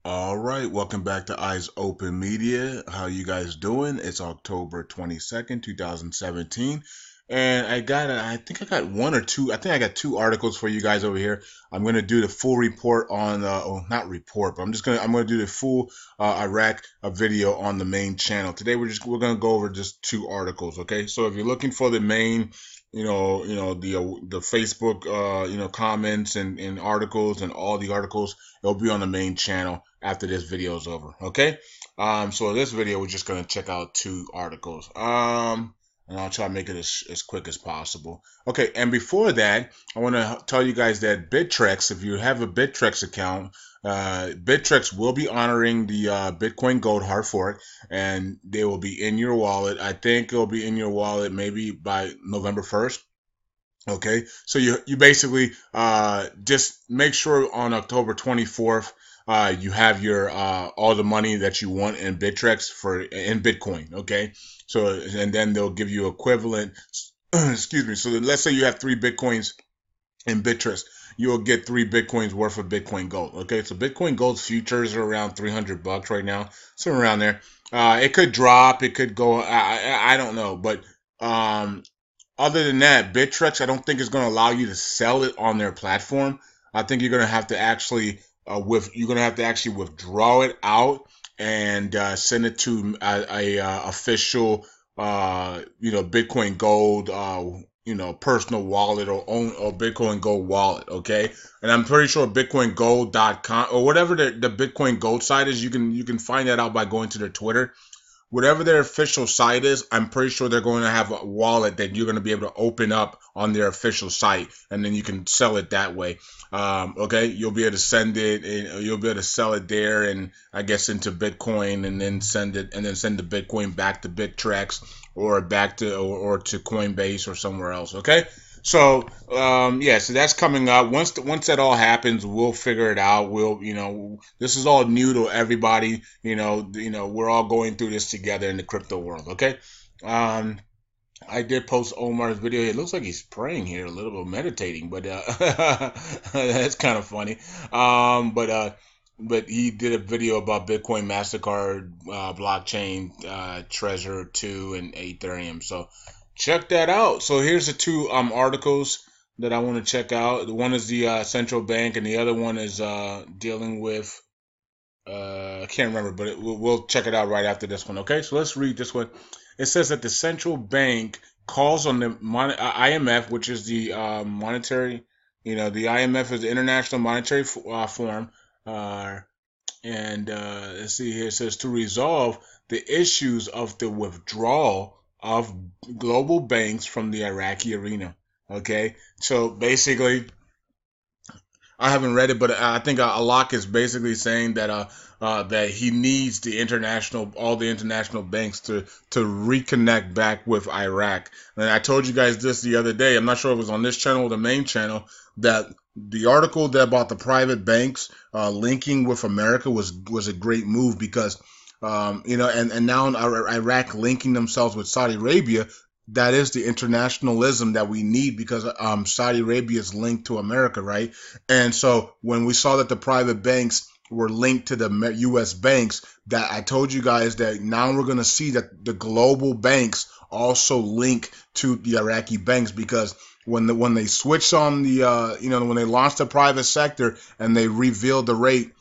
All right, welcome back to Eyes Open Media. How you guys doing? It's October 22nd, 2017. And I think I got one or two, I think I got two articles for you guys over here. I'm going to do the full report on, not report, but I'm going to do the full Iraq video on the main channel. Today we're going to go over just two articles, okay? So if you're looking for the main, the Facebook, comments and articles and all the articles, it'll be on the main channel after this video is over. Okay. So this video, we're just gonna check out two articles. And I'll try to make it as quick as possible. Okay, and before that, I want to tell you guys that Bittrex, if you have a Bittrex account, Bittrex will be honoring the Bitcoin Gold hard fork, and they will be in your wallet. I think it'll be in your wallet maybe by November 1st. Okay, so you basically just make sure on October 24th you have your all the money that you want in Bittrex in Bitcoin. Okay, so and then they'll give you equivalent. Excuse me. So let's say you have 3 Bitcoins in Bittrex, you'll get 3 Bitcoins worth of Bitcoin Gold. Okay, so Bitcoin Gold's futures are around $300 right now, somewhere around there. It could drop, it could go. I don't know, but um, other than that, Bittrex, I don't think is going to allow you to sell it on their platform. I think you're going to have to actually withdraw it out and send it to a official Bitcoin Gold personal wallet or Bitcoin Gold wallet. Okay, and I'm pretty sure BitcoinGold.com or whatever the Bitcoin Gold site is, you can find that out by going to their Twitter. Whatever their official site is, I'm pretty sure they're going to have a wallet that you're going to be able to open up on their official site, and then you can sell it that way. Okay, you'll be able to send it, and you'll be able to sell it there, and I guess into Bitcoin, and then send the Bitcoin back to Bittrex or back to or to Coinbase or somewhere else. Okay. So yeah, so that's coming up. Once that all happens, we'll figure it out. This is all new to everybody. We're all going through this together in the crypto world. Okay. Um, I did post Omar's video. It looks like he's praying here, a little bit meditating, but that's kind of funny. But he did a video about Bitcoin, Mastercard, blockchain, Treasure 2, and Ethereum. So check that out. So here's the two articles that I want to check out. The one is the central bank, and the other one is dealing with I can't remember, but we'll check it out right after this one. Okay, so let's read this one. It says that the central bank calls on the IMF, which is the monetary, the IMF is the International Monetary Forum, uh, and let's see here. It says to resolve the issues of the withdrawal of global banks from the Iraqi arena. Okay, so basically, I haven't read it, but I think Alok is basically saying that that he needs all the international banks to reconnect back with Iraq. And I told you guys this the other day. I'm not sure if it was on this channel or the main channel, that the article that about the private banks linking with America was a great move because and now Iraq linking themselves with Saudi Arabia. That is the internationalism that we need because Saudi Arabia is linked to America, right? And so when we saw that the private banks were linked to the U.S. banks, that I told you guys that now we're going to see that the global banks also link to the Iraqi banks because when they switched on when they launched the private sector and they revealed the rate,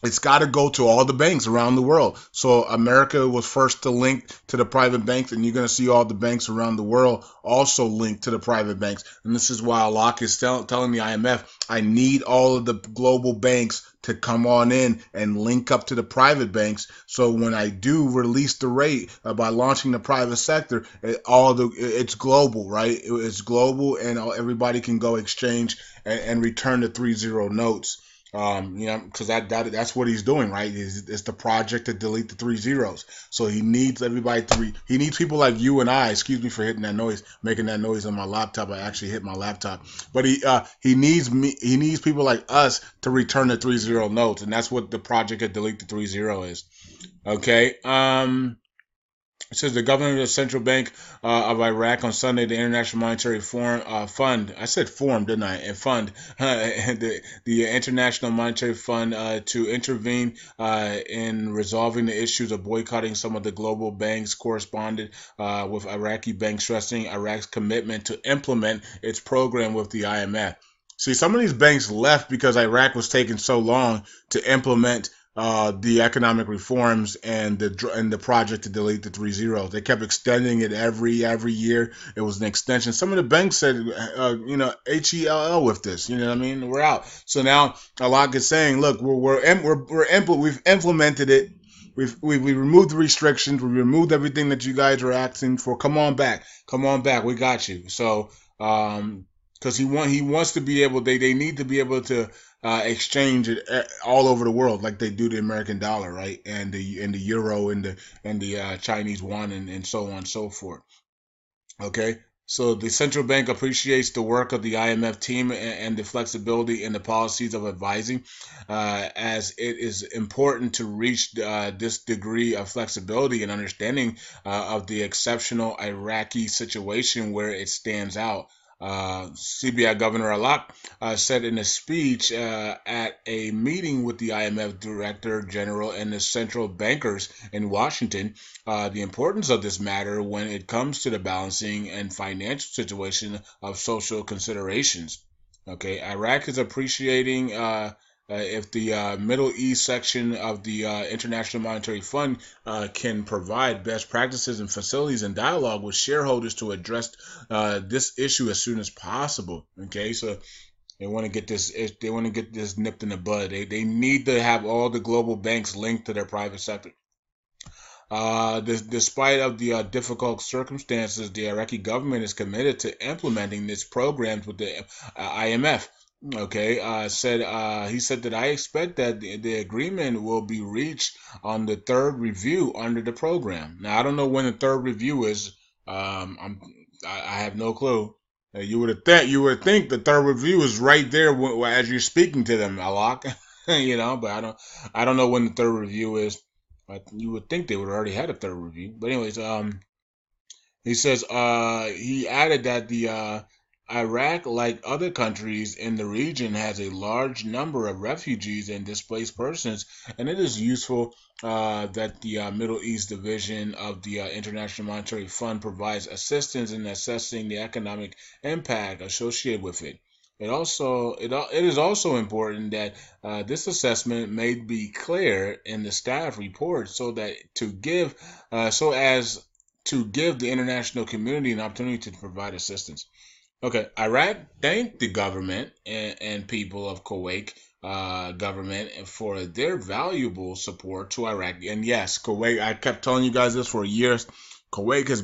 it's got to go to all the banks around the world. So America was first to link to the private banks, and you're going to see all the banks around the world also link to the private banks. And this is why Alok is telling the IMF, I need all of the global banks to come on in and link up to the private banks. So when I do release the rate by launching the private sector, it's global, right? It's global, and everybody can go exchange and return the 3-0 notes. Because that's what he's doing, right? It's the project to delete the 3 zeros. So he needs everybody he needs people like you and I. Excuse me for hitting that noise, making that noise on my laptop. I actually hit my laptop, but he needs me. He needs people like us to return the 3-0 notes, and that's what the project to delete the 3-0 is. Okay. It says the governor of the central bank of Iraq on Sunday, the International Monetary Fund. I said form, didn't I? And fund the International Monetary Fund to intervene in resolving the issues of boycotting some of the global banks. Corresponded with Iraqi banks, stressing Iraq's commitment to implement its program with the IMF. See, some of these banks left because Iraq was taking so long to implement the economic reforms and the project to delete the 3 zeros. They kept extending it every year. It was an extension. Some of the banks said, HELL with this. You know what I mean? We're out. So now Alak is saying, look, we've implemented it. We removed the restrictions. We removed everything that you guys are asking for. Come on back. We got you. So because he wants to be able, they need to be able to exchange it all over the world like they do the American dollar, right? And the euro and the Chinese yuan and so on and so forth. Okay. So the central bank appreciates the work of the IMF team and the flexibility in the policies of advising, as it is important to reach this degree of flexibility and understanding of the exceptional Iraqi situation where it stands out. CBI Governor Alak said in a speech at a meeting with the IMF Director General and the central bankers in Washington the importance of this matter when it comes to the balancing and financial situation of social considerations. Okay, Iraq is appreciating if the Middle East section of the International Monetary Fund can provide best practices and facilities and dialogue with shareholders to address this issue as soon as possible. Okay, so they want to get this. They want to get this nipped in the bud. They need to have all the global banks linked to their private sector. Despite of the difficult circumstances, the Iraqi government is committed to implementing these programs with the IMF. Okay, he said that I expect that the agreement will be reached on the third review under the program. Now I don't know when the third review is. I have no clue. You would think the third review is right there as you're speaking to them, Alok. But I don't know when the third review is. But you would think they would already had a third review. But anyways, he says he added that the Iraq, like other countries in the region, has a large number of refugees and displaced persons, and it is useful that the Middle East division of the International Monetary Fund provides assistance in assessing the economic impact associated with it. It is also important that this assessment may be clear in the staff report so as to give the international community an opportunity to provide assistance. Okay, Iraq thanked the government and people of Kuwait government for their valuable support to Iraq. And yes, Kuwait. I kept telling you guys this for years. Kuwait has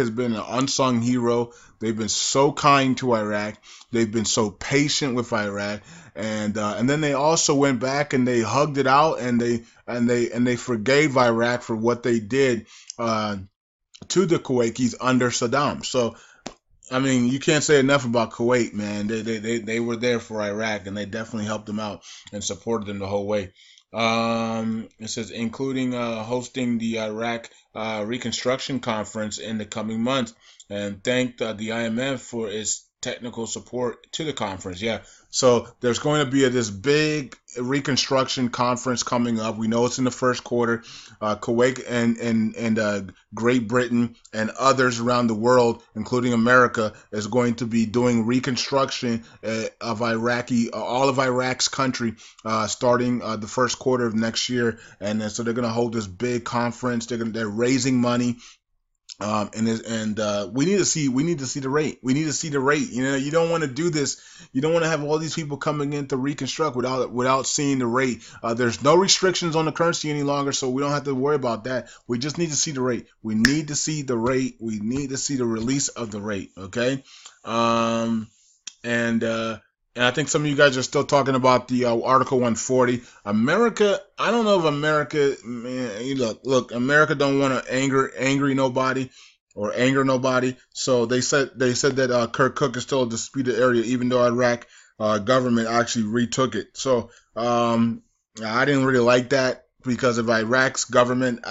been an unsung hero. They've been so kind to Iraq. They've been so patient with Iraq, and then they also went back and they hugged it out and they forgave Iraq for what they did to the Kuwaitis under Saddam. So I mean, you can't say enough about Kuwait, man. They were there for Iraq, and they definitely helped them out and supported them the whole way. It says, including hosting the Iraq Reconstruction Conference in the coming months, and thanked the IMF for its technical support to the conference. Yeah, so there's going to be this big reconstruction conference coming up. We know it's in the first quarter. Kuwait and Great Britain and others around the world, including America, is going to be doing reconstruction of all of Iraq's country, starting the first quarter of next year. And so they're going to hold this big conference. They're raising money. We need to see the rate. We need to see the rate. You don't want to do this. You don't want to have all these people coming in to reconstruct without seeing the rate. There's no restrictions on the currency any longer, so we don't have to worry about that. We just need to see the rate. We need to see the rate. We need to see the release of the rate. Okay. And I think some of you guys are still talking about the Article 140. America, I don't know if America, man, look, America don't want to anger nobody or anger nobody. So they said that Kirkuk is still a disputed area, even though Iraq government actually retook it. So I didn't really like that because if Iraq's government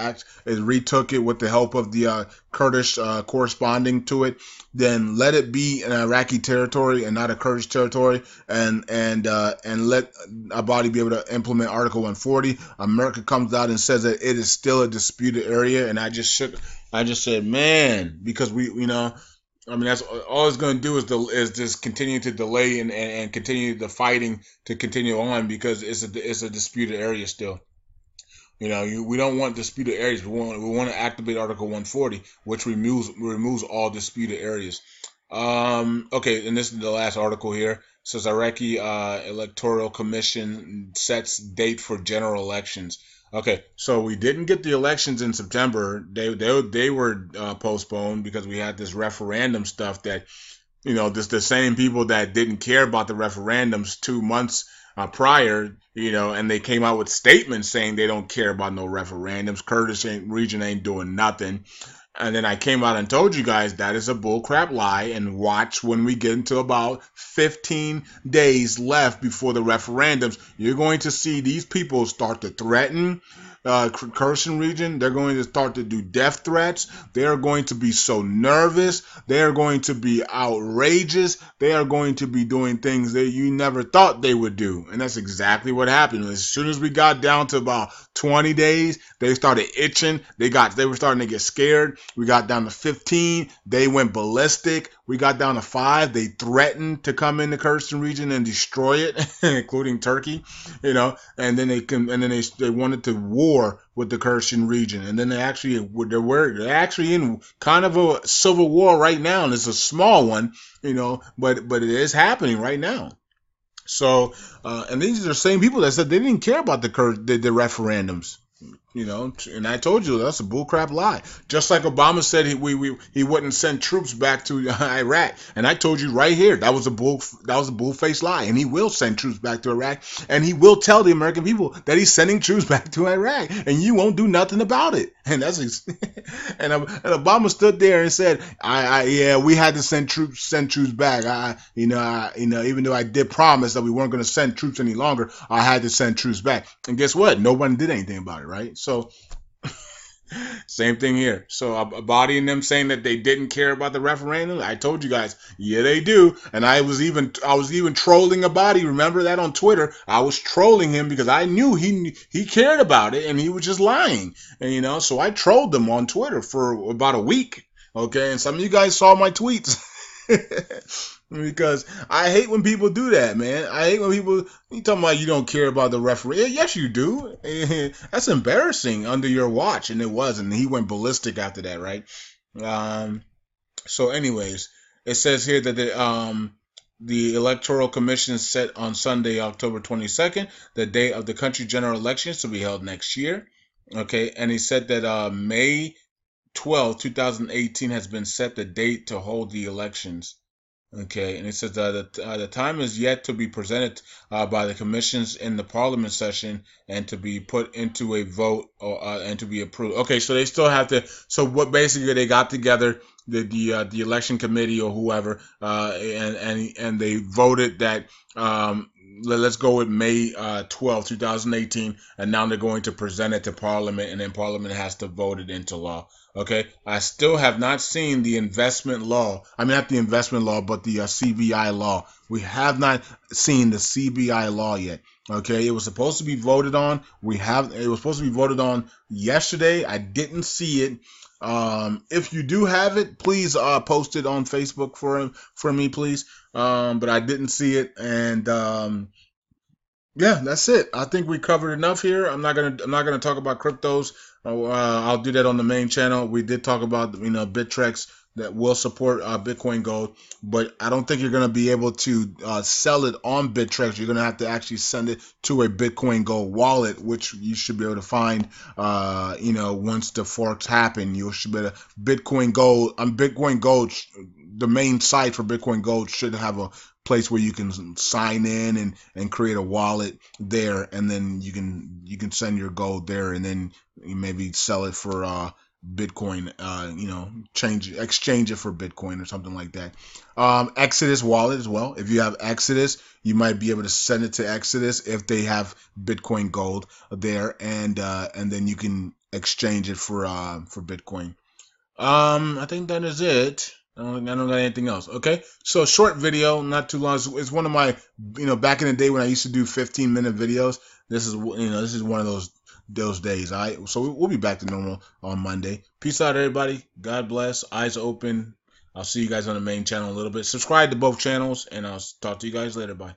retook it with the help of the Kurdish corresponding to it, then let it be an Iraqi territory and not a Kurdish territory, and let Abadi be able to implement Article 140. America comes out and says that it is still a disputed area, and I just said, man, because I mean, that's all it's going to do is just continue to delay and continue the fighting to continue on because it's a disputed area still. We don't want disputed areas. We want to activate Article 140, which removes all disputed areas. Okay, and this is the last article here. It says Iraqi Electoral Commission sets date for general elections. Okay, so we didn't get the elections in September. They were postponed because we had this referendum stuff that, the same people that didn't care about the referendums 2 months prior, and they came out with statements saying they don't care about no referendums. Kurdish region ain't doing nothing. And then I came out and told you guys that is a bullcrap lie. And watch when we get into about 15 days left before the referendums, you're going to see these people start to threaten Kherson region. They're going to start to do death threats. They are going to be so nervous. They are going to be outrageous. They are going to be doing things that you never thought they would do. And that's exactly what happened. As soon as we got down to about 20 days, they started itching. They were starting to get scared. We got down to 15. They went ballistic. We got down to 5. They threatened to come in the Kherson region and destroy it, including Turkey, and then they wanted to war with the Kherson region. And then they're actually in kind of a civil war right now, and it's a small one, but it is happening right now. So, and these are the same people that said they didn't care about the referendums. And I told you that's a bullcrap lie. Just like Obama said he wouldn't send troops back to Iraq, and I told you right here that was a bull-faced lie, and he will send troops back to Iraq, and he will tell the American people that he's sending troops back to Iraq, and you won't do nothing about it. And that's and Obama stood there and said, we had to send troops back. Even though I did promise that we weren't going to send troops any longer, I had to send troops back. And guess what? No one did anything about it, right? So same thing here. So Abadi and them saying that they didn't care about the referendum. I told you guys, yeah, they do. And I was even trolling Abadi. Remember that on Twitter? I was trolling him because I knew he cared about it and he was just lying. And so I trolled them on Twitter for about a week. Okay, and some of you guys saw my tweets. Because I hate when people do that, man. I hate when you talking about you don't care about the referee. Yes, you do. That's embarrassing under your watch, and it was, and he went ballistic after that, right? So, anyways, it says here that the Electoral Commission set on Sunday, October 22nd, the day of the country general elections to be held next year. Okay, and he said that May 12, 2018 has been set the date to hold the elections. Okay, and it says that the time is yet to be presented by the commissions in the parliament session and to be put into a vote and to be approved. Okay, so they still have to. So what basically they got together, the election committee or whoever, and they voted that let's go with May 12, 2018, and now they're going to present it to Parliament, and then Parliament has to vote it into law. Okay, I still have not seen the investment law. I mean, not the investment law, but the CBI law. We have not seen the CBI law yet. Okay, it was supposed to be voted on. It was supposed to be voted on yesterday. I didn't see it. If you do have it, please post it on Facebook for me, please. But I didn't see it, and yeah, that's it. I think we covered enough here. I'm not gonna talk about cryptos. I'll do that on the main channel. We did talk about Bittrex that will support Bitcoin Gold, but I don't think you're gonna be able to sell it on Bittrex. You're gonna have to actually send it to a Bitcoin Gold wallet, which you should be able to find. Once the forks happen, you should be able to Bitcoin Gold. Bitcoin Gold, the main site for Bitcoin Gold should have a place where you can sign in and create a wallet there, and then you can send your gold there, and then you maybe sell it for Bitcoin, exchange it for Bitcoin or something like that. Exodus wallet as well. If you have Exodus, you might be able to send it to Exodus if they have Bitcoin Gold there, and then you can exchange it for Bitcoin. I think that is it. I don't got anything else. Okay, so short video, not too long. It's one of my, back in the day when I used to do 15-minute videos. This is one of those days. All right, so we'll be back to normal on Monday. Peace out, everybody. God bless. Eyes open. I'll see you guys on the main channel in a little bit. Subscribe to both channels, and I'll talk to you guys later. Bye.